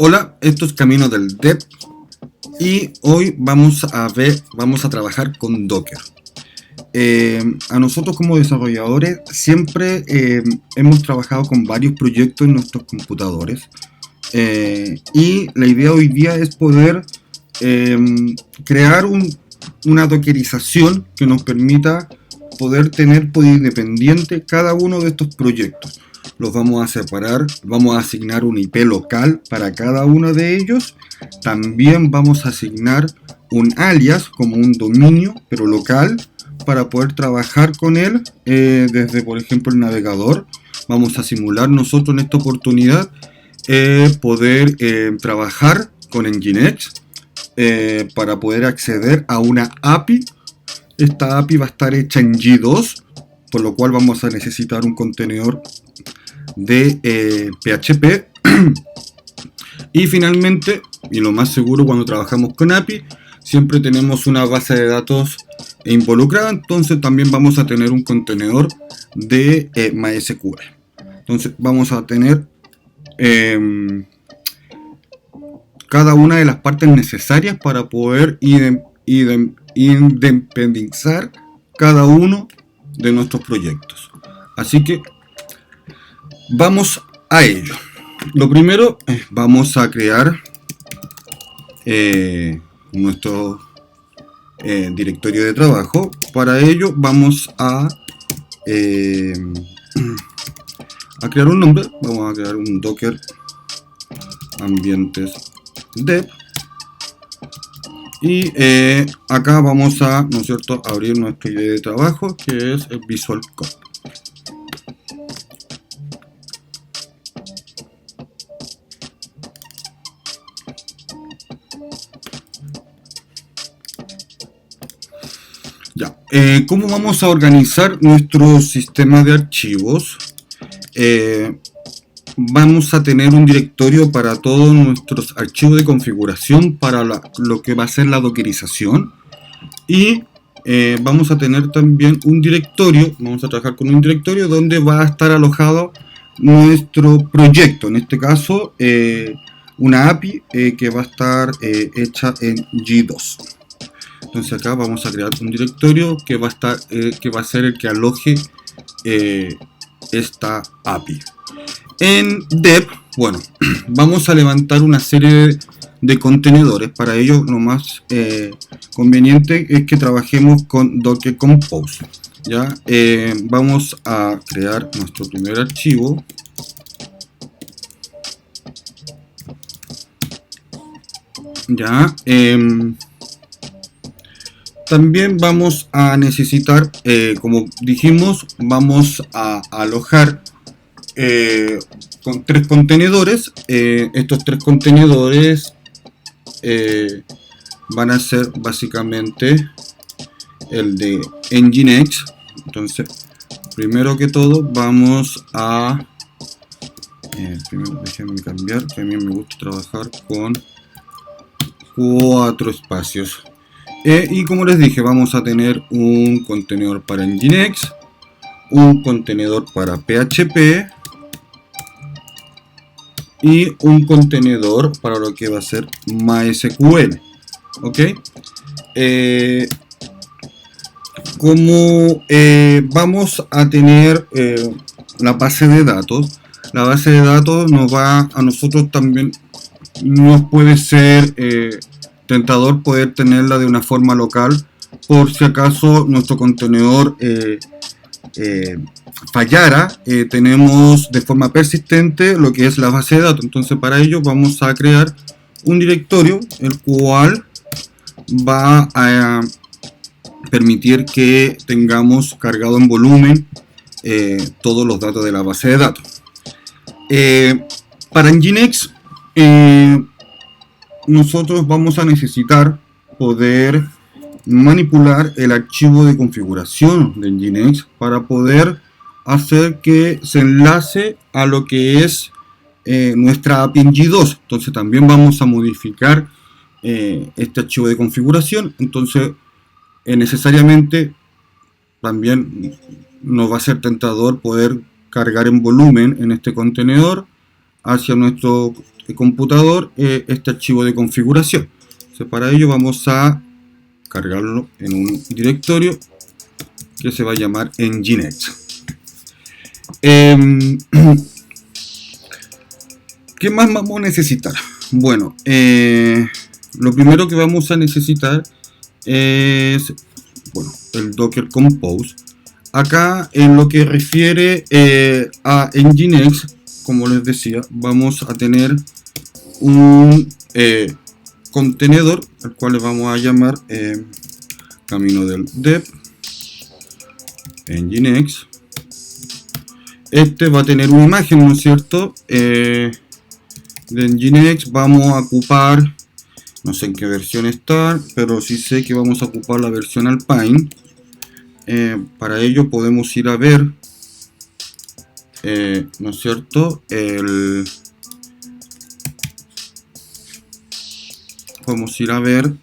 Hola, esto es Camino del Dev y hoy vamos a trabajar con Docker. A nosotros como desarrolladores siempre hemos trabajado con varios proyectos en nuestros computadores y la idea hoy día es poder crear una dockerización que nos permita poder tener por independiente cada uno de estos proyectos. Los vamos a separar, vamos a asignar un IP local para cada uno de ellos. También vamos a asignar un alias como un dominio, pero local, para poder trabajar con él desde, por ejemplo, el navegador. Vamos a simular nosotros en esta oportunidad poder trabajar con Nginx para poder acceder a una API. Esta API va a estar hecha en G2, por lo cual vamos a necesitar un contenedor de PHP. Y finalmente, y lo más seguro cuando trabajamos con API, siempre tenemos una base de datos involucrada, entonces también vamos a tener un contenedor de MySQL. Entonces vamos a tener cada una de las partes necesarias para poder independizar cada uno de nuestros proyectos. Así que vamos a ello. Lo primero, vamos a crear nuestro directorio de trabajo. Para ello vamos a crear un nombre. Vamos a crear un Docker ambientes dev. Y acá vamos a, ¿no es cierto?, abrir nuestro IDE de trabajo, que es el Visual Code. Ya, ¿cómo vamos a organizar nuestro sistema de archivos? Vamos a tener un directorio para todos nuestros archivos de configuración para lo que va a ser la dockerización, y vamos a tener también un directorio, vamos a trabajar con un directorio donde va a estar alojado nuestro proyecto, en este caso una API que va a estar hecha en G2. Entonces acá vamos a crear un directorio que va a ser el que aloje esta API. En dev, bueno, vamos a levantar una serie de contenedores. Para ello lo más conveniente es que trabajemos con Docker Compose. ¿Ya? Vamos a crear nuestro primer archivo. ¿Ya? También vamos a necesitar, como dijimos, vamos a alojar con 3 contenedores. Estos 3 contenedores van a ser básicamente el de Nginx. Entonces, primero que todo, vamos a primero déjenme cambiar, que a mí me gusta trabajar con 4 espacios. Y como les dije, vamos a tener un contenedor para Nginx, un contenedor para PHP y un contenedor para lo que va a ser MySQL. ¿Ok? Como vamos a tener la base de datos, nos va a nosotros también, nos puede ser tentador poder tenerla de una forma local, por si acaso nuestro contenedor fallara. Tenemos de forma persistente lo que es la base de datos. Entonces para ello vamos a crear un directorio el cual va a permitir que tengamos cargado en volumen todos los datos de la base de datos. Para Nginx nosotros vamos a necesitar poder manipular el archivo de configuración de Nginx para poder hacer que se enlace a lo que es nuestra API en G2. Entonces también vamos a modificar este archivo de configuración. Entonces necesariamente también nos va a ser tentador poder cargar en volumen en este contenedor hacia nuestro computador este archivo de configuración. Entonces, para ello vamos a cargarlo en un directorio que se va a llamar Nginx. ¿Qué más vamos a necesitar? Bueno, lo primero que vamos a necesitar es el Docker Compose. Acá, en lo que refiere a Nginx, como les decía, vamos a tener un contenedor al cual le vamos a llamar camino del dev Nginx. Este va a tener una imagen, ¿no es cierto? De Nginx. Vamos a ocupar, no sé en qué versión está, pero sí sé que vamos a ocupar la versión Alpine. Para ello podemos ir a ver, ¿no es cierto? Podemos ir a ver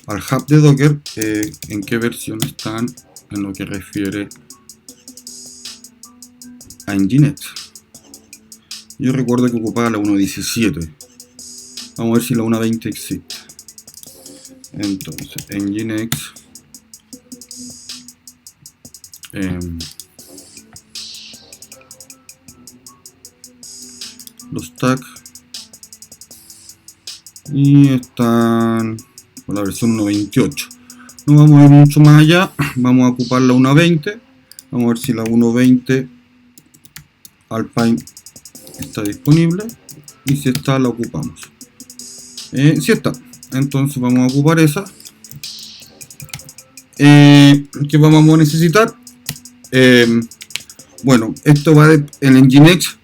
al hub de Docker en qué versión están en lo que refiere a Nginx. Yo recuerdo que ocupaba la 1.17. Vamos a ver si la 1.20 existe. Entonces, Nginx los tags y están con la versión 1.28. No vamos a ir mucho más allá, vamos a ocupar la 1.20. Vamos a ver si la 1.20 Alpine está disponible, y si está, la ocupamos. Si está, entonces vamos a ocupar esa. ¿Qué vamos a necesitar? Bueno, esto va de, el Nginx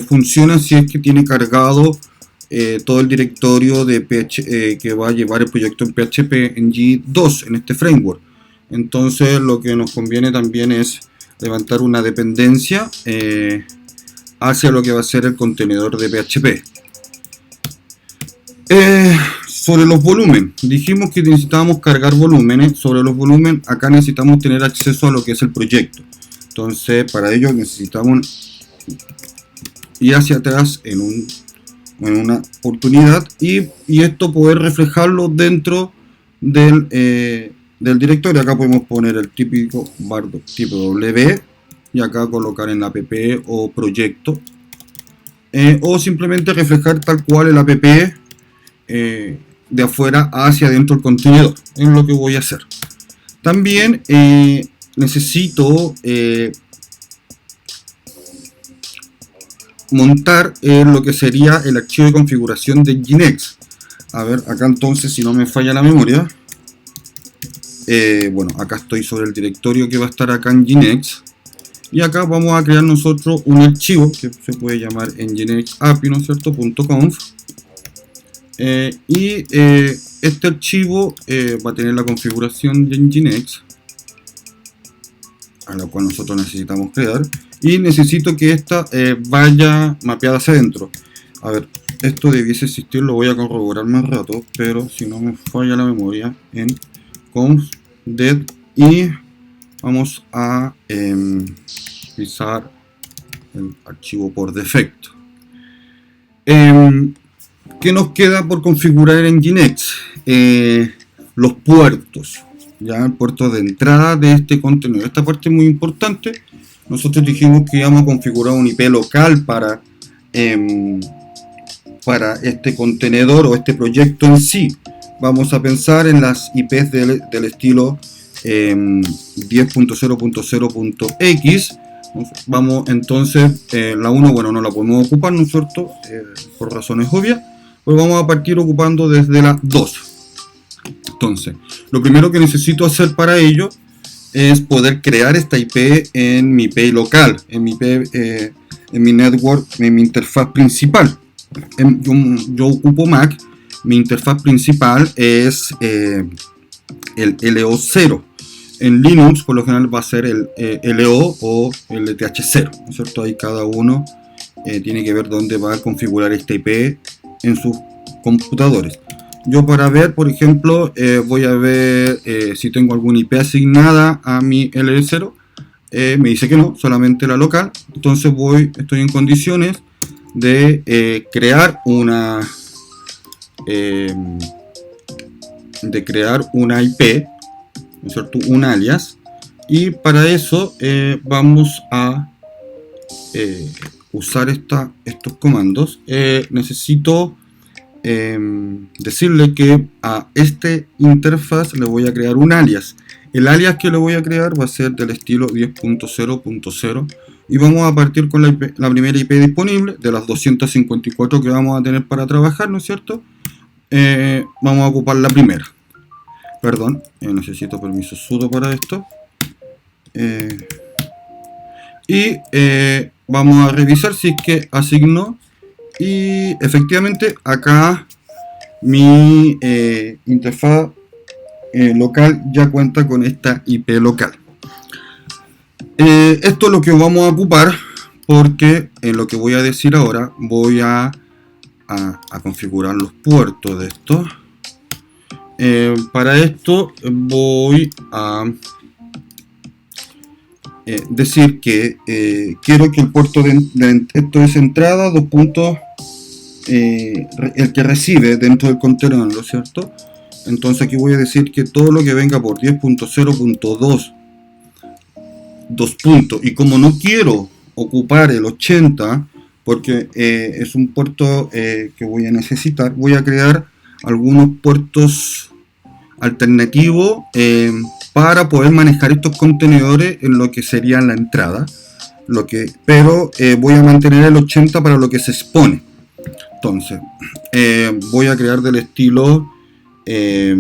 funciona si es que tiene cargado todo el directorio de que va a llevar el proyecto en PHP Ngee 2 en este framework. Entonces lo que nos conviene también es levantar una dependencia hacia lo que va a ser el contenedor de PHP. Sobre los volúmenes, dijimos que necesitábamos cargar volúmenes. Sobre los volúmenes, acá necesitamos tener acceso a lo que es el proyecto. Entonces, para ello necesitamos ir hacia atrás en una oportunidad y esto poder reflejarlo dentro del directorio. Acá podemos poner el típico bardo tipo W y acá colocar en la app o proyecto, o simplemente reflejar tal cual el app de afuera hacia adentro del contenedor. Es lo que voy a hacer. También necesito montar lo que sería el archivo de configuración de Nginx. A ver, acá entonces, si no me falla la memoria, bueno, acá estoy sobre el directorio que va a estar acá en Nginx, y acá vamos a crear nosotros un archivo que se puede llamar Nginx API, ¿no es cierto? .conf. Este archivo va a tener la configuración de Nginx, a la cual nosotros necesitamos crear, y necesito que esta vaya mapeada hacia adentro. A ver, esto debiese existir, lo voy a corroborar más rato, pero si no me falla la memoria, en conf dev, y vamos a utilizar el archivo por defecto. ¿Qué nos queda por configurar en Nginx? Los puertos, ya el puerto de entrada de este contenedor. Esta parte es muy importante. Nosotros dijimos que íbamos a configurar un IP local para este contenedor o este proyecto en sí. Vamos a pensar en las IPs del estilo 10.0.0.x. Vamos entonces, la 1, bueno, no la podemos ocupar, ¿no es cierto? Por razones obvias. Pues vamos a partir ocupando desde la 2. Entonces, lo primero que necesito hacer para ello es poder crear esta IP en mi IP local, en mi network, en mi interfaz principal. Yo ocupo Mac, mi interfaz principal es el LO0. En Linux, por lo general, va a ser el LO o el LTH0, ¿no es cierto? Ahí cada uno tiene que ver dónde va a configurar esta IP en sus computadores. Yo, para ver, por ejemplo, voy a ver si tengo alguna IP asignada a mi L0. Me dice que no, solamente la local. Entonces estoy en condiciones crear una IP, ¿no es cierto? Un alias, y para eso vamos a usar estos comandos. Necesito decirle que a este interfaz le voy a crear un alias. El alias que le voy a crear va a ser del estilo 10.0.0 y vamos a partir con la primera IP disponible de las 254 que vamos a tener para trabajar, ¿no es cierto? Vamos a ocupar la primera. Perdón, necesito permiso sudo para esto. Vamos a revisar si es que asignó, y efectivamente acá mi interfaz local ya cuenta con esta IP local. Esto es lo que vamos a ocupar, porque en lo que voy a decir ahora voy a configurar los puertos de esto. Para esto voy a decir que quiero que el puerto de esto es entrada, dos puntos, el que recibe dentro del contenedor, ¿no es cierto? Entonces aquí voy a decir que todo lo que venga por 10.0.2 dos puntos, y como no quiero ocupar el 80 porque es un puerto que voy a necesitar, voy a crear algunos puertos alternativos para poder manejar estos contenedores en lo que sería la entrada, pero voy a mantener el 80 para lo que se expone. Entonces voy a crear del estilo de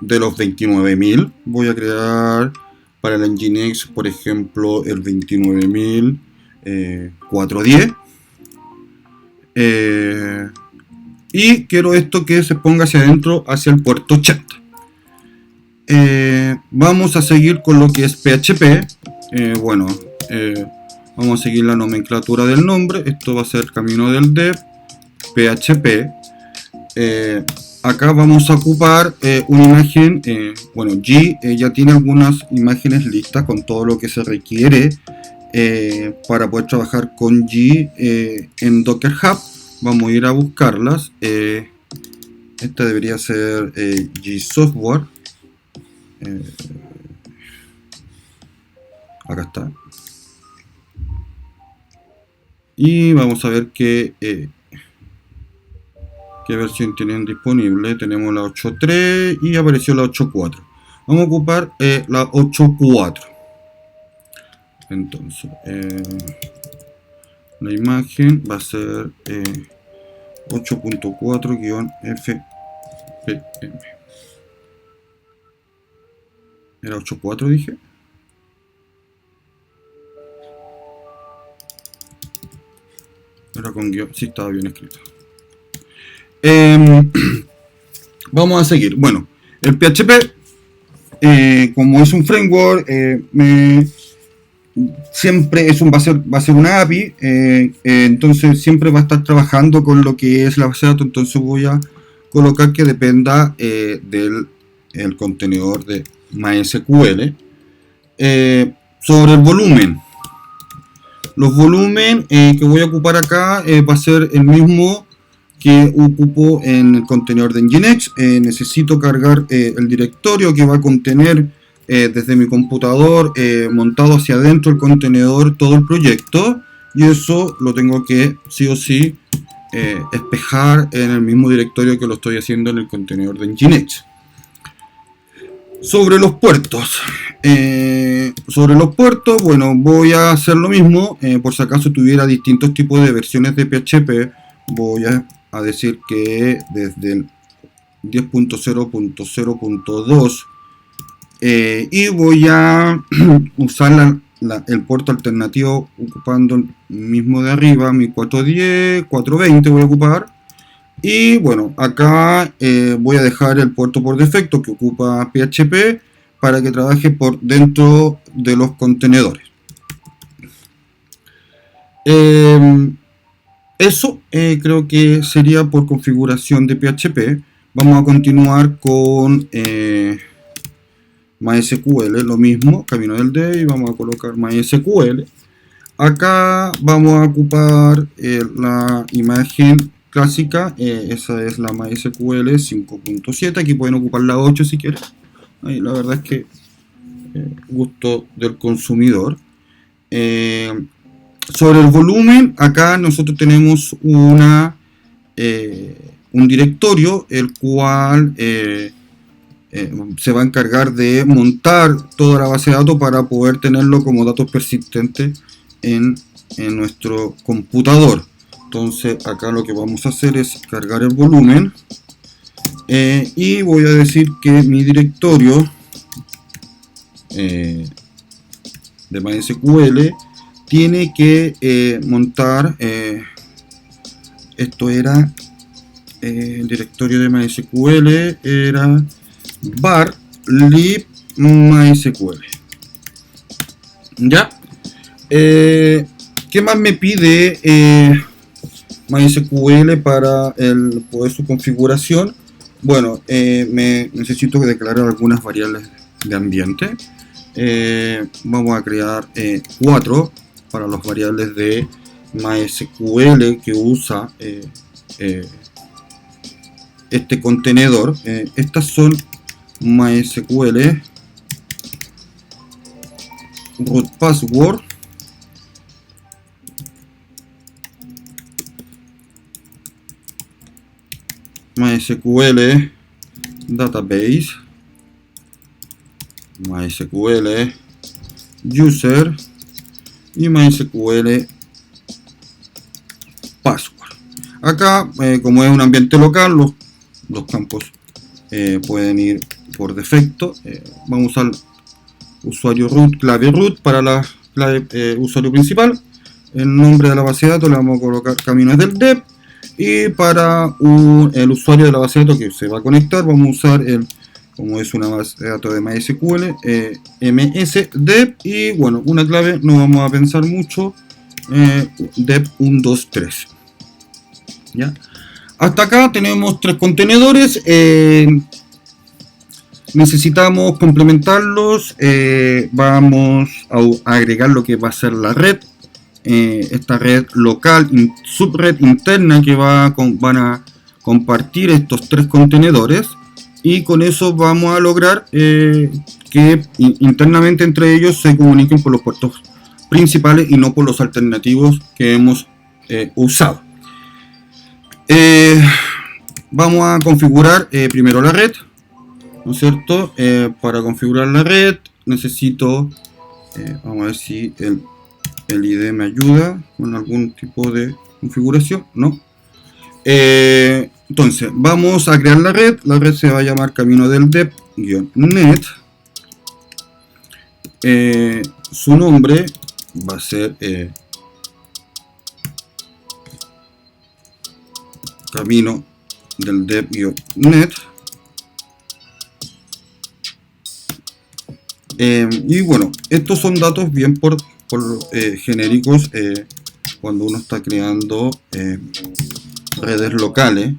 los 29.000. Voy a crear para el Nginx, por ejemplo, el 29.410. Y quiero esto que se ponga hacia adentro, hacia el puerto 80. Vamos a seguir con lo que es PHP. Vamos a seguir la nomenclatura del nombre. Esto va a ser camino del dev, PHP. Acá vamos a ocupar una imagen. G ya tiene algunas imágenes listas con todo lo que se requiere para poder trabajar con G en Docker Hub. Vamos a ir a buscarlas. Esta debería ser G Software. Acá está. Y vamos a ver qué versión tienen disponible. Tenemos la 8.3 y apareció la 8.4. Vamos a ocupar la 8.4. Entonces la imagen va a ser 8.4-fpm. ¿Era 8.4 dije? Era con guión, sí, estaba bien escrito. Vamos a seguir. Bueno, el PHP, como es un framework, siempre va a ser una API, entonces siempre va a estar trabajando con lo que es la base de datos. Entonces voy a colocar que dependa del contenedor de MySQL. Sobre el volumen, los volúmenes que voy a ocupar acá va a ser el mismo que ocupo en el contenedor de Nginx. Necesito cargar el directorio que va a contener desde mi computador montado hacia adentro el contenedor todo el proyecto, y eso lo tengo que sí o sí espejar en el mismo directorio que lo estoy haciendo en el contenedor de Nginx. Sobre los puertos, bueno, voy a hacer lo mismo. Por si acaso tuviera distintos tipos de versiones de PHP, voy a decir que desde el 10.0.0.2 y voy a usar el puerto alternativo ocupando el mismo de arriba, mi 410, 420 voy a ocupar. Y bueno, acá voy a dejar el puerto por defecto que ocupa PHP para que trabaje por dentro de los contenedores. Eso creo que sería por configuración de PHP. Vamos a continuar con MySQL, lo mismo, camino del dev, y vamos a colocar MySQL. Acá vamos a ocupar la imagen clásica, esa es la MySQL 5.7, aquí pueden ocupar la 8 si quieren. Ahí, la verdad es que gusto del consumidor. Sobre el volumen, acá nosotros tenemos un directorio el cual se va a encargar de montar toda la base de datos para poder tenerlo como datos persistentes en nuestro computador. Entonces acá lo que vamos a hacer es cargar el volumen y voy a decir que mi directorio de MySQL tiene que montar esto era el directorio de MySQL era var lib MySQL. ¿Ya? ¿Qué más me pide MySQL para el poder su configuración? Bueno, necesito declarar algunas variables de ambiente. Vamos a crear 4 para las variables de MySQL que usa este contenedor. Estas son MySQL root password, MySQL database, MySQL user y MySQL password. Acá, como es un ambiente local, los campos pueden ir por defecto. Vamos a usar usuario root, clave root para la clave usuario principal. El nombre de la base de datos le vamos a colocar caminos del dev. Y para el usuario de la base de datos que se va a conectar, vamos a usar como es una base de datos de MySQL, msdev. Y bueno, una clave no vamos a pensar mucho, dev123. ¿Ya? Hasta acá tenemos 3 contenedores. Necesitamos complementarlos. Vamos a agregar lo que va a ser la red. Esta red local, subred interna que van a compartir estos 3 contenedores. Y con eso vamos a lograr que internamente entre ellos se comuniquen por los puertos principales y no por los alternativos que hemos usado. Vamos a configurar primero la red, ¿no es cierto? Para configurar la red necesito, vamos a ver si el ID me ayuda con algún tipo de configuración, ¿no? Entonces, vamos a crear la red se va a llamar camino del dev-net, su nombre va a ser camino del dev-net. Y bueno, estos son datos bien por genéricos cuando uno está creando redes locales.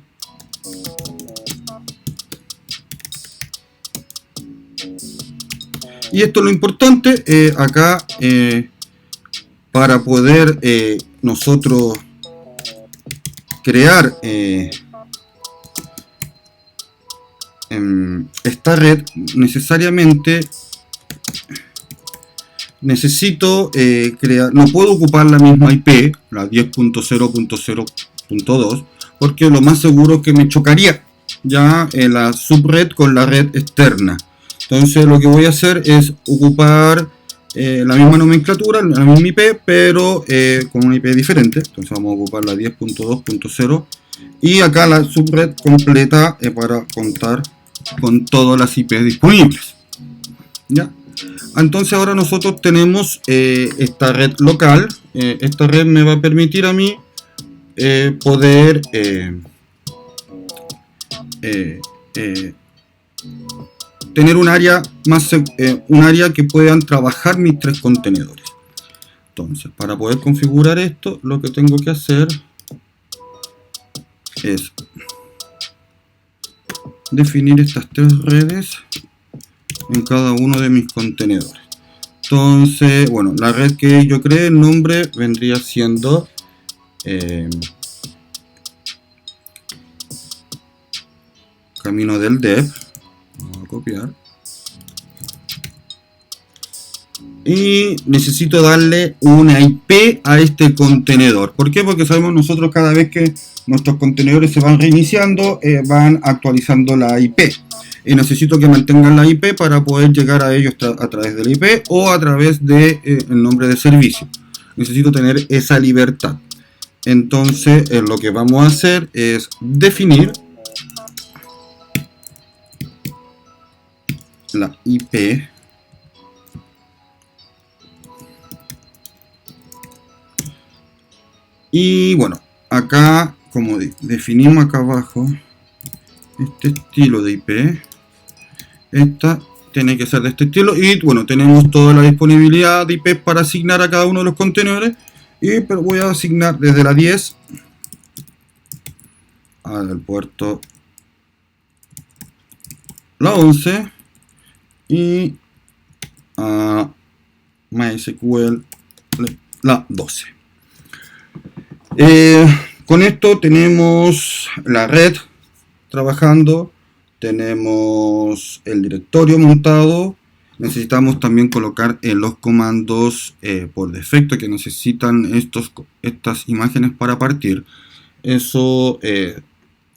Y esto es lo importante acá para poder nosotros crear esta red. Necesariamente necesito crear, no puedo ocupar la misma IP, la 10.0.0.2, porque lo más seguro es que me chocaría ya la subred con la red externa. Entonces lo que voy a hacer es ocupar la misma nomenclatura, la misma IP, pero con una IP diferente. Entonces vamos a ocupar la 10.2.0 y acá la subred completa para contar con todas las IP disponibles. ¿Ya? Entonces ahora nosotros tenemos esta red local. Esta red me va a permitir a mí poder tener un área que puedan trabajar mis 3 contenedores. Entonces, para poder configurar esto, lo que tengo que hacer es definir estas 3 redes en cada uno de mis contenedores. Entonces, bueno, la red que yo creé, el nombre vendría siendo Camino del Dev. Vamos a copiar. Y necesito darle una IP a este contenedor. ¿Por qué? Porque sabemos nosotros cada vez que nuestros contenedores se van reiniciando, van actualizando la IP. Y necesito que mantengan la IP para poder llegar a ellos a través de la IP o a través de el nombre de servicio. Necesito tener esa libertad. Entonces, lo que vamos a hacer es definir la IP y bueno, acá como definimos acá abajo este estilo de IP, esta tiene que ser de este estilo y bueno, tenemos toda la disponibilidad de IP para asignar a cada uno de los contenedores pero voy a asignar desde la 10 al puerto la 11 y a MySQL la 12. Con esto tenemos la red trabajando, tenemos el directorio montado. Necesitamos también colocar los comandos por defecto que necesitan estas imágenes para partir. Eso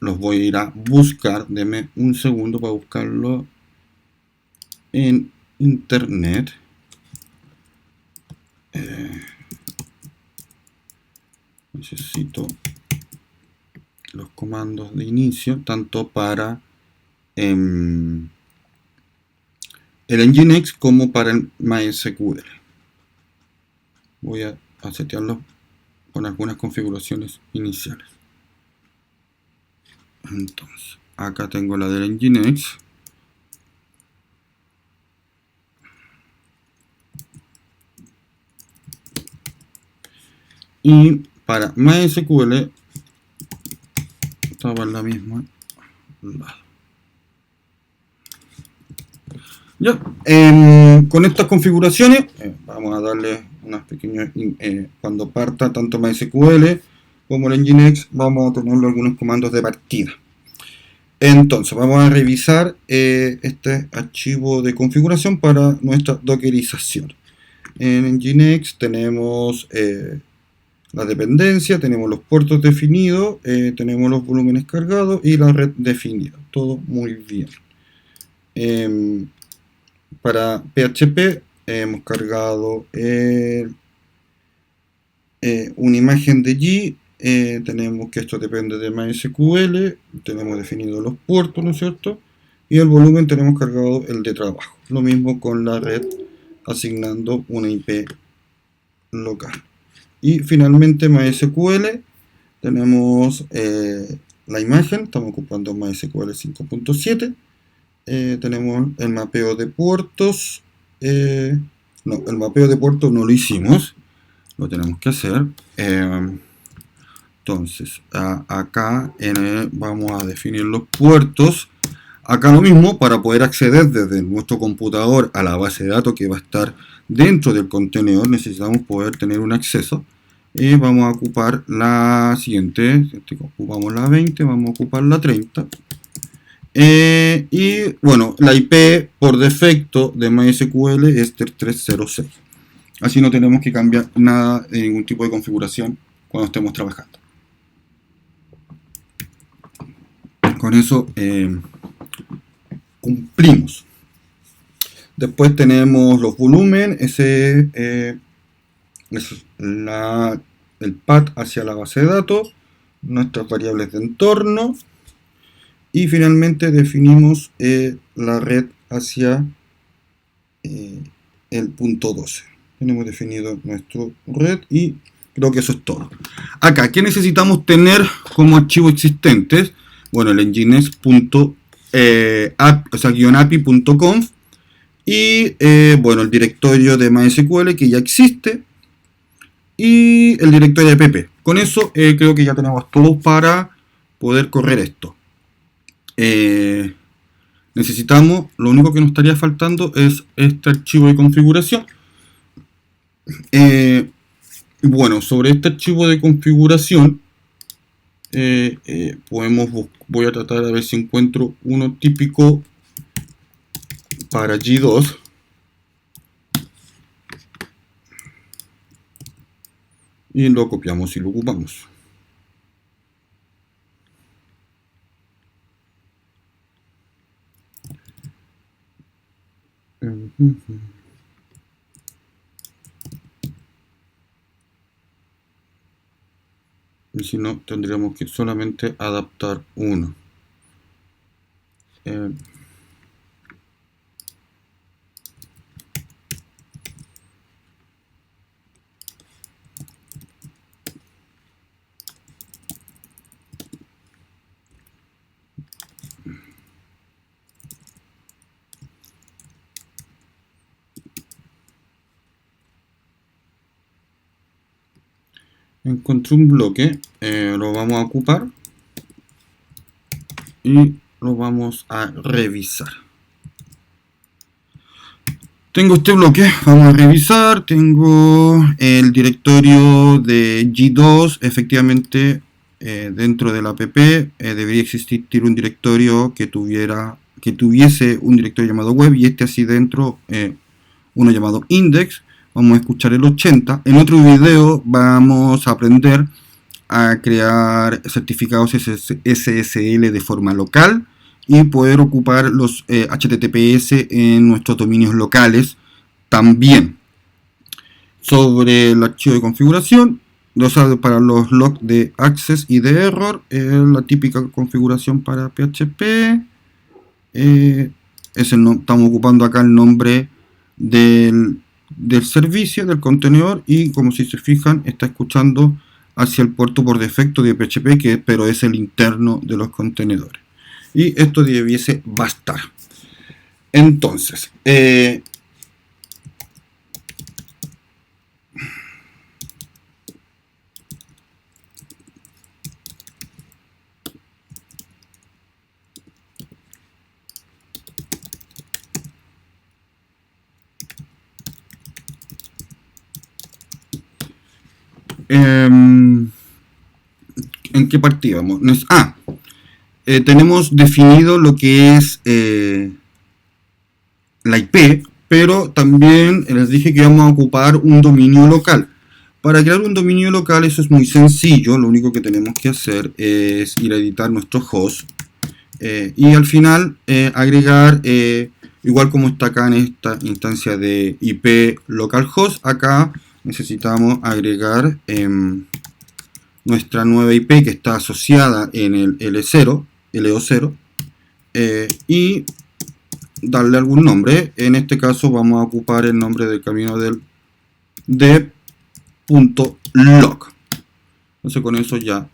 los voy a ir a buscar. Deme un segundo para buscarlo en internet. Necesito los comandos de inicio tanto para el Nginx como para el MySQL. Voy a setearlo con algunas configuraciones iniciales. Entonces, acá tengo la del Nginx. Y para MySQL estaba en la misma lado. Ya, con estas configuraciones vamos a darle unas pequeñas cuando parta tanto MySQL como el Nginx vamos a tener algunos comandos de partida. Entonces vamos a revisar este archivo de configuración para nuestra dockerización. En Nginx tenemos la dependencia, tenemos los puertos definidos, tenemos los volúmenes cargados y la red definida. Todo muy bien. Para PHP hemos cargado una imagen de G. Tenemos que esto depende de MySQL. Tenemos definidos los puertos, ¿no es cierto? Y el volumen tenemos cargado el de trabajo. Lo mismo con la red, asignando una IP local. Y finalmente MySQL, tenemos la imagen, estamos ocupando MySQL 5.7. Tenemos el mapeo de puertos. No, el mapeo de puertos no lo hicimos, lo tenemos que hacer. Entonces, acá vamos a definir los puertos. Acá lo mismo, para poder acceder desde nuestro computador a la base de datos que va a estar dentro del contenedor, necesitamos poder tener un acceso. Y vamos a ocupar la siguiente. Ocupamos la 20, vamos a ocupar la 30. Y bueno, la IP por defecto de MySQL es 306. Así no tenemos que cambiar nada de ningún tipo de configuración cuando estemos trabajando. Con eso cumplimos. Después tenemos los volúmenes, ese es el path hacia la base de datos, nuestras variables de entorno y finalmente definimos la red hacia el punto 12. Tenemos definido nuestra red y creo que eso es todo. Acá, ¿qué necesitamos tener como archivos existentes? Bueno, el nginx.api.conf y bueno, el directorio de MySQL que ya existe y el directorio de pp. Con eso creo que ya tenemos todo para poder correr esto. Necesitamos, lo único que nos estaría faltando es este archivo de configuración Bueno, sobre este archivo de configuración, voy a tratar de ver si encuentro uno típico para G2. Y lo copiamos y lo ocupamos. Y si no, tendríamos que solamente adaptar uno. Encontré un bloque, lo vamos a ocupar y lo vamos a revisar. Tengo este bloque, vamos a revisar, tengo el directorio de G2, efectivamente dentro de la app debería existir un directorio que tuviese un directorio llamado web y así dentro uno llamado index. Vamos a escuchar el 80. En otro video vamos a aprender a crear certificados SSL de forma local y poder ocupar los HTTPS en nuestros dominios locales también. Sobre el archivo de configuración, para los logs de access y de error, la típica configuración para PHP. Estamos ocupando acá el nombre del servicio, del contenedor, y como si se fijan, está escuchando hacia el puerto por defecto de PHP, pero es el interno de los contenedores. Y esto debiese bastar. Entonces, ¿en qué partida vamos? Tenemos definido lo que es la IP, pero también les dije que vamos a ocupar un dominio local. Para crear un dominio local eso es muy sencillo, lo único que tenemos que hacer es ir a editar nuestro host y al final agregar, igual como está acá en esta instancia de IP localhost, acá necesitamos agregar nuestra nueva IP que está asociada en el LO0 y darle algún nombre. En este caso vamos a ocupar el nombre del camino del dev.log. Entonces con eso ya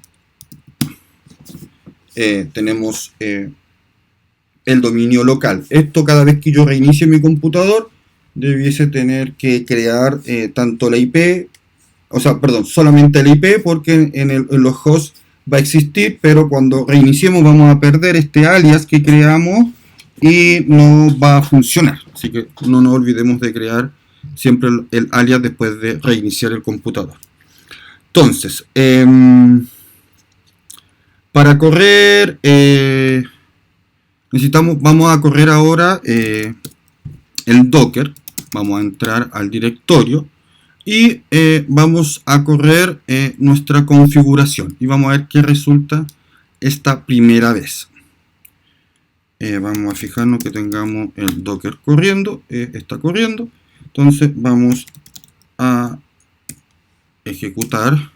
tenemos el dominio local. Esto cada vez que yo reinicie mi computador debiese tener que crear tanto la IP, solamente la IP, porque en los hosts va a existir, pero cuando reiniciemos vamos a perder este alias que creamos y no va a funcionar. Así que no nos olvidemos de crear siempre el alias después de reiniciar el computador. Entonces, para correr, vamos a correr ahora el Docker. Vamos a entrar al directorio y vamos a correr nuestra configuración y vamos a ver qué resulta esta primera vez. Vamos a fijarnos que tengamos el Docker corriendo, está corriendo. Entonces vamos a ejecutar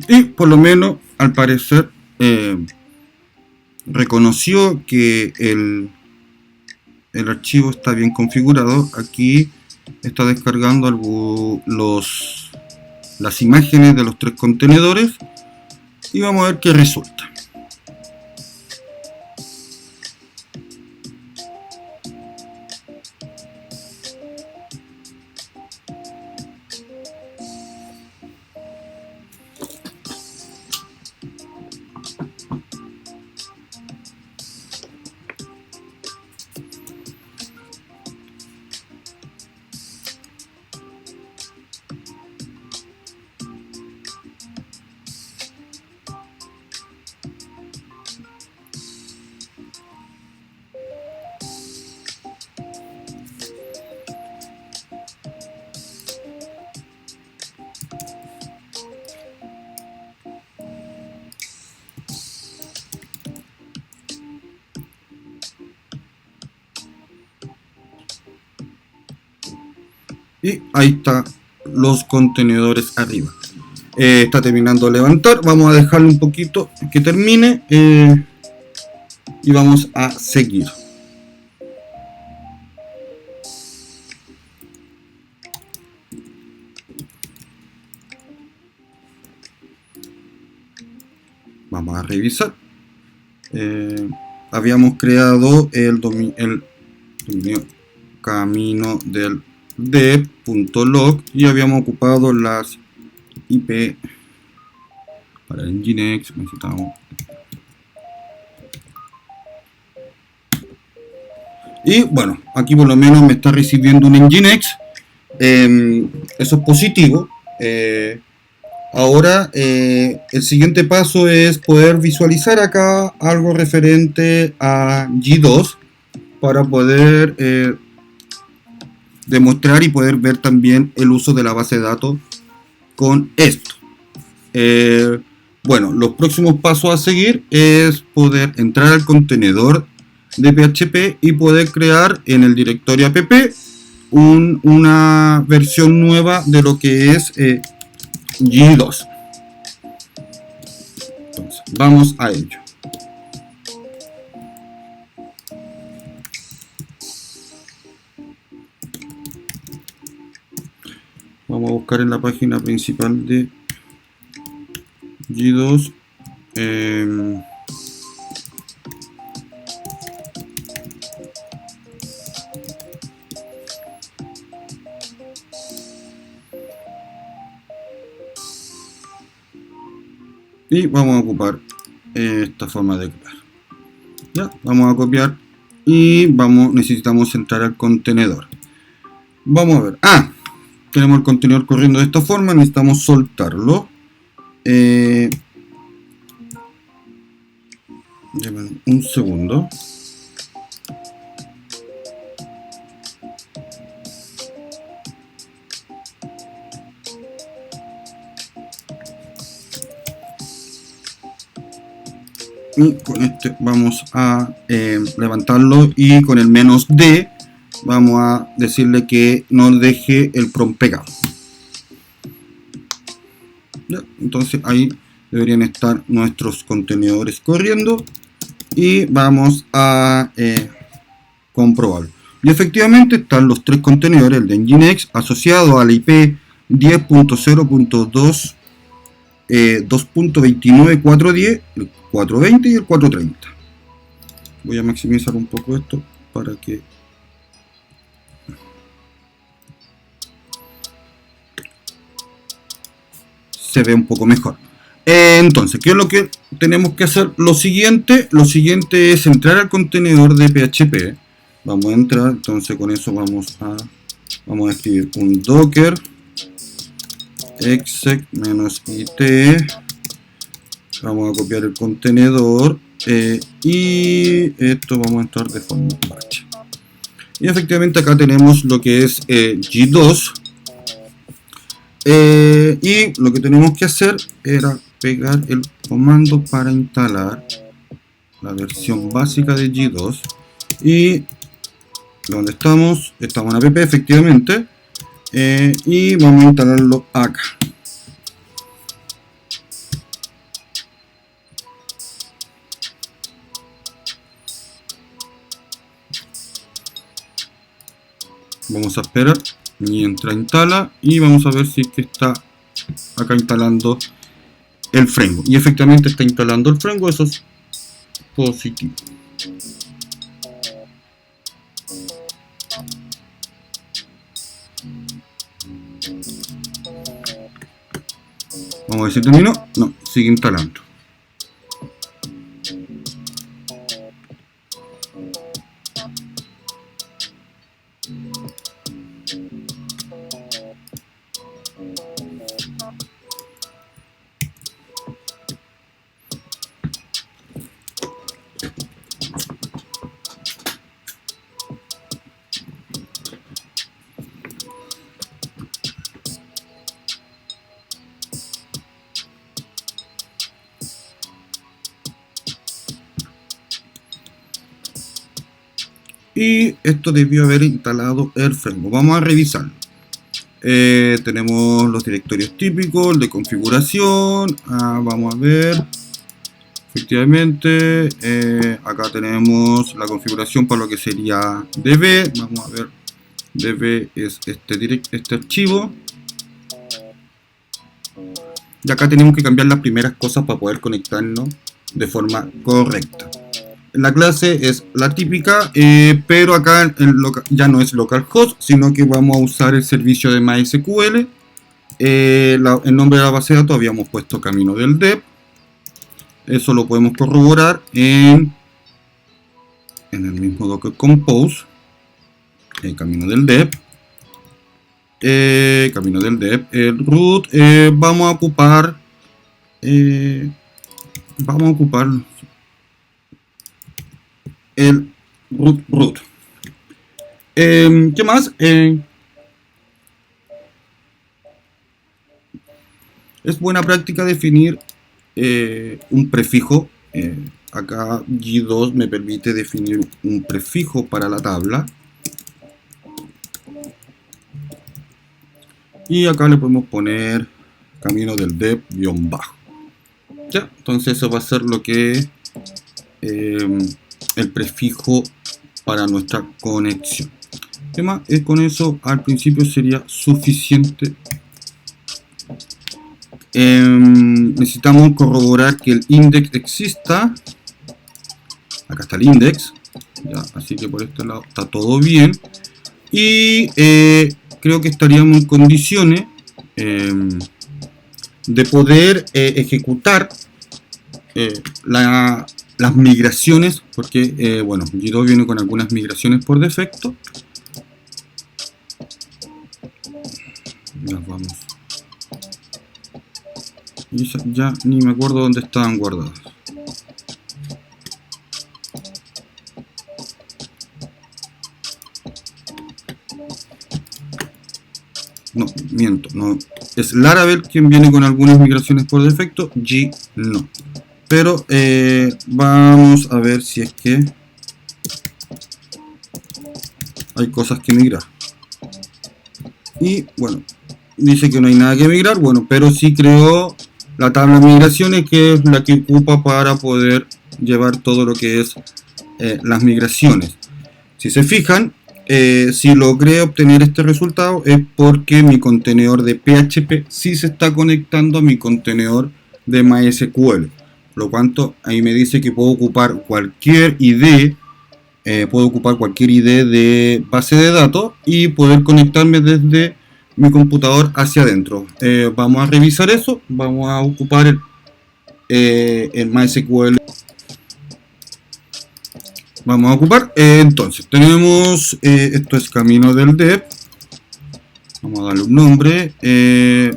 y por lo menos al parecer reconoció que el archivo está bien configurado. Aquí está descargando las imágenes de los 3 contenedores y vamos a ver qué resulta. Y ahí está los contenedores arriba. Está terminando de levantar. Vamos a dejarlo un poquito que termine y vamos a seguir. Vamos a revisar. Habíamos creado el dominio camino del dev.log y habíamos ocupado las IP para Nginx. Necesitamos. Y bueno, aquí por lo menos me está recibiendo un Nginx. Eso es positivo. Ahora el siguiente paso es poder visualizar acá algo referente a G2 para poder demostrar y poder ver también el uso de la base de datos con esto. Bueno, los próximos pasos a seguir es poder entrar al contenedor de PHP y poder crear en el directorio app una versión nueva de lo que es G2. Entonces, vamos a ello. Vamos a buscar en la página principal de G2. Y vamos a ocupar esta forma de crear. Ya, vamos a copiar y necesitamos entrar al contenedor. Vamos a ver. Tenemos el contenedor corriendo de esta forma, necesitamos soltarlo. Un segundo. Y con este vamos a levantarlo y con el -d vamos a decirle que no deje el prompt pegado. ¿Ya? Entonces ahí deberían estar nuestros contenedores corriendo y vamos a comprobarlo. Y efectivamente están los tres contenedores, el de Nginx asociado a la IP 10.0.2 2.29.410, el 420 y el 430. Voy a maximizar un poco esto para que se vea un poco mejor. Entonces, ¿qué es lo que tenemos que hacer? Lo siguiente es entrar al contenedor de PHP. Vamos a entrar, entonces con eso vamos a escribir un docker exec-it. Vamos a copiar el contenedor y esto vamos a entrar de forma batch. Y efectivamente acá tenemos lo que es G2. Y lo que tenemos que hacer era pegar el comando para instalar la versión básica de G2. Y donde estamos en app efectivamente. Y vamos a instalarlo acá. Vamos a esperar mientras instala y vamos a ver si es que está acá instalando el framework. Y efectivamente está instalando el framework, eso es positivo. Vamos a ver si terminó. No, sigue instalando. Y esto debió haber instalado el framework. Vamos a revisarlo. tenemos los directorios típicos, el de configuración. Vamos a ver. Efectivamente, acá tenemos la configuración para lo que sería DB. Vamos a ver. DB es este archivo. Y acá tenemos que cambiar las primeras cosas para poder conectarnos de forma correcta. La clase es la típica, pero acá ya no es localhost, sino que vamos a usar el servicio de MySQL. El nombre de la base de datos habíamos puesto camino del dev. Eso lo podemos corroborar en el mismo Docker Compose. Camino del dev. El root. Vamos a ocupar el root. ¿Qué más? Es buena práctica definir un prefijo. Acá G2 me permite definir un prefijo para la tabla. Y acá le podemos poner camino del dev _bajo. Ya, entonces eso va a ser lo que es el prefijo para nuestra conexión. Además, con eso al principio sería suficiente. Necesitamos corroborar que el index exista. Acá está el index. Ya, así que por este lado está todo bien. Y creo que estaríamos en condiciones de poder ejecutar las migraciones, porque bueno, G2 viene con algunas migraciones por defecto. Ya vamos. Y ya ni me acuerdo dónde estaban guardadas. No, miento, no. Es Laravel quien viene con algunas migraciones por defecto, G no. Pero vamos a ver si es que hay cosas que migrar. Y bueno, dice que no hay nada que migrar, bueno, pero sí creó la tabla de migraciones, que es la que ocupa para poder llevar todo lo que es las migraciones. Si se fijan, si logré obtener este resultado es porque mi contenedor de PHP sí se está conectando a mi contenedor de MySQL. Por lo tanto, ahí me dice que puedo ocupar cualquier ID, de base de datos y poder conectarme desde mi computador hacia adentro. Vamos a revisar eso. Vamos a ocupar el MySQL. Vamos a ocupar, entonces tenemos, esto es camino del dev. Vamos a darle un nombre.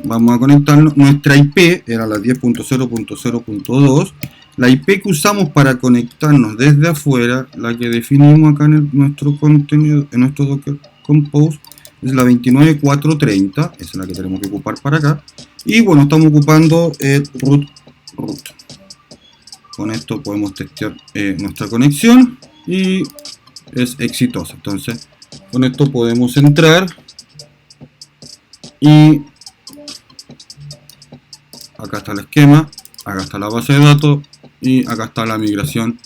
Vamos a conectarnos. Nuestra IP era la 10.0.0.2. La IP que usamos para conectarnos desde afuera, la que definimos acá en nuestro contenido, en nuestro Docker Compose, es la 29430. Esa es la que tenemos que ocupar para acá. Y bueno, estamos ocupando el root. Con esto podemos testear nuestra conexión y es exitosa. Entonces, con esto podemos entrar y acá está el esquema, acá está la base de datos y acá está la migración,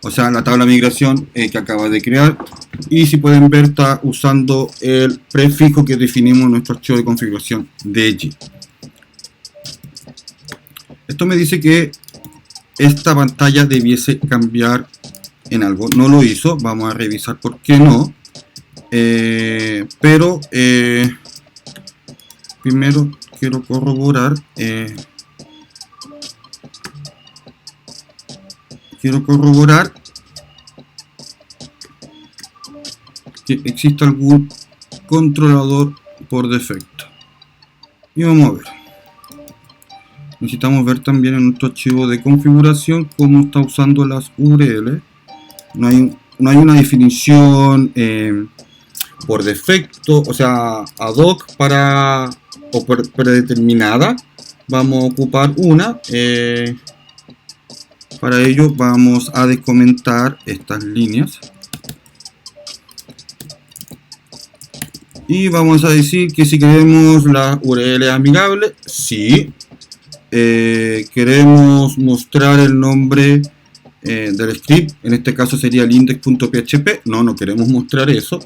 o sea, la tabla de migración que acaba de crear. Y si pueden ver, está usando el prefijo que definimos en nuestro archivo de configuración de G. Esto me dice que esta pantalla debiese cambiar en algo. No lo hizo. Vamos a revisar por qué no. Pero primero quiero corroborar. Que exista algún controlador por defecto. Y vamos a ver. Necesitamos ver también en nuestro archivo de configuración cómo está usando las URL. No hay una definición por defecto, o sea, ad hoc o predeterminada. Vamos a ocupar una. Para ello vamos a descomentar estas líneas. Y vamos a decir que si queremos la URL amigable, sí. Queremos mostrar el nombre del script, en este caso sería el index.php, no queremos mostrar eso.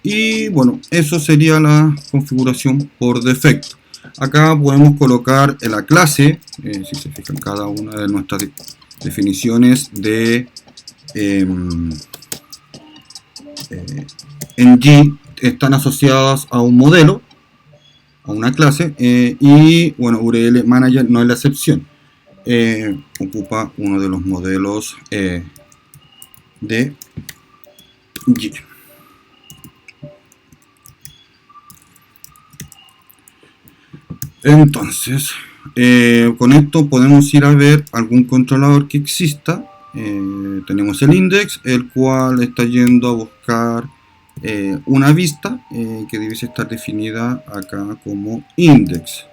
Y bueno, eso sería la configuración por defecto. Acá podemos colocar en la clase, si se fijan, cada una de nuestras definiciones de en G están asociadas a un modelo, a una clase, y bueno, URL Manager no es la excepción. Ocupa uno de los modelos de G. Entonces, con esto podemos ir a ver algún controlador que exista. Tenemos el index, el cual está yendo a buscar una vista que debe estar definida acá como index.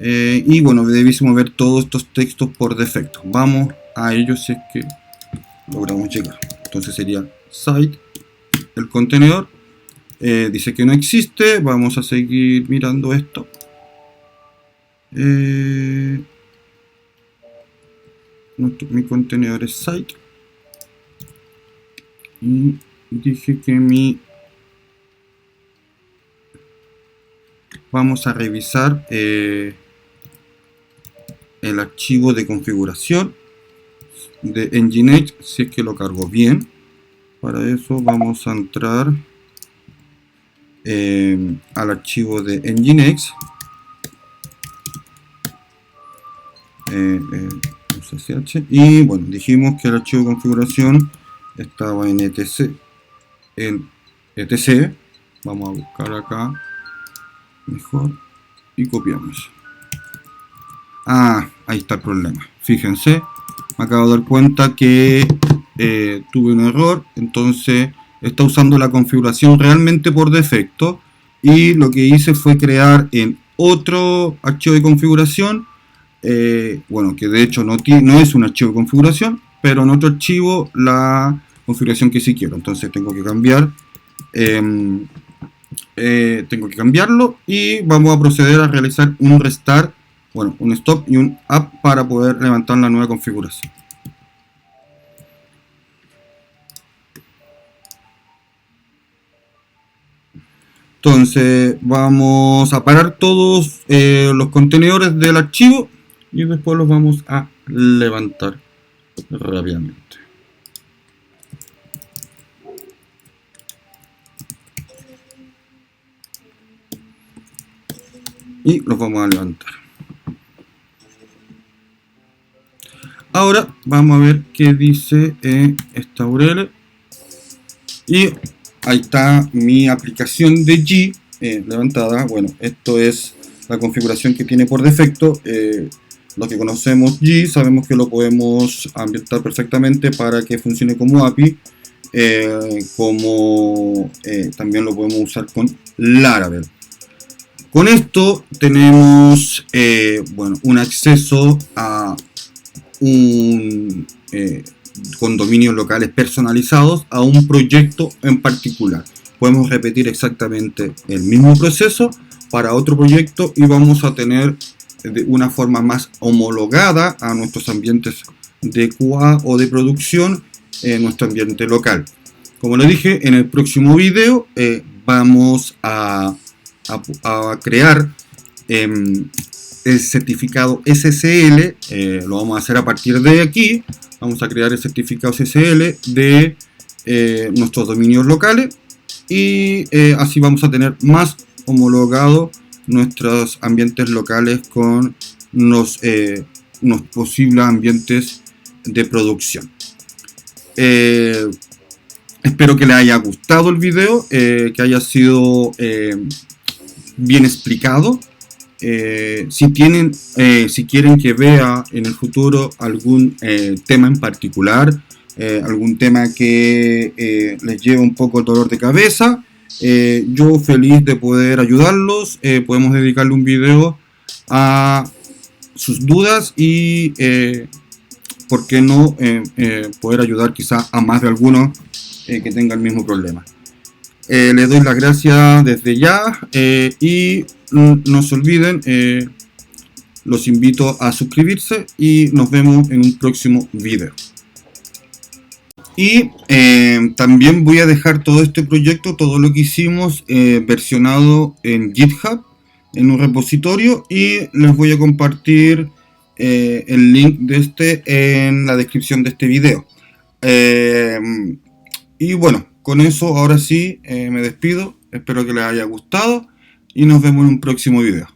Y bueno, debiésemos ver todos estos textos por defecto. Vamos a ellos si es que logramos llegar. Entonces sería site, el contenedor. Dice que no existe. Vamos a seguir mirando esto. Mi contenedor es site. Y dije que vamos a revisar el archivo de configuración de Nginx, si es que lo cargo bien. Para eso vamos a entrar al archivo de Nginx. Y bueno, dijimos que el archivo de configuración estaba en etc. Vamos a buscar acá mejor y copiamos. Ahí está el problema. Fíjense, me acabo de dar cuenta que tuve un error. Entonces está usando la configuración realmente por defecto, y lo que hice fue crear en otro archivo de configuración, bueno, que de hecho no es un archivo de configuración, pero en otro archivo la configuración que sí quiero. Entonces tengo que cambiar, cambiarlo, y vamos a proceder a realizar un restart, bueno, un stop y un up para poder levantar la nueva configuración. Entonces vamos a parar todos los contenedores del archivo y después los vamos a levantar rápidamente. Y los vamos a levantar. Ahora vamos a ver qué dice esta URL. Y ahí está mi aplicación de G levantada. Bueno, esto es la configuración que tiene por defecto. Los que conocemos G sabemos que lo podemos ambientar perfectamente para que funcione como API. También lo podemos usar con Laravel. Con esto tenemos un acceso a con dominios locales personalizados a un proyecto en particular. Podemos repetir exactamente el mismo proceso para otro proyecto y vamos a tener de una forma más homologada a nuestros ambientes de QA o de producción en nuestro ambiente local. Como lo dije, en el próximo video vamos a crear el certificado SSL. Lo vamos a hacer a partir de aquí. Vamos a crear el certificado SSL de nuestros dominios locales, y así vamos a tener más homologado nuestros ambientes locales con los posibles ambientes de producción. Espero que les haya gustado el video, que haya sido bien explicado. Si quieren que vea en el futuro algún tema en particular, algún tema que les lleve un poco el dolor de cabeza, yo feliz de poder ayudarlos. Podemos dedicarle un video a sus dudas y por qué no poder ayudar quizá a más de alguno que tenga el mismo problema. Les doy las gracias desde ya y no se olviden, los invito a suscribirse y nos vemos en un próximo video. Y también voy a dejar todo este proyecto, todo lo que hicimos, versionado en GitHub, en un repositorio, y les voy a compartir el link de este en la descripción de este video. Y bueno, con eso ahora sí me despido, espero que les haya gustado y nos vemos en un próximo video.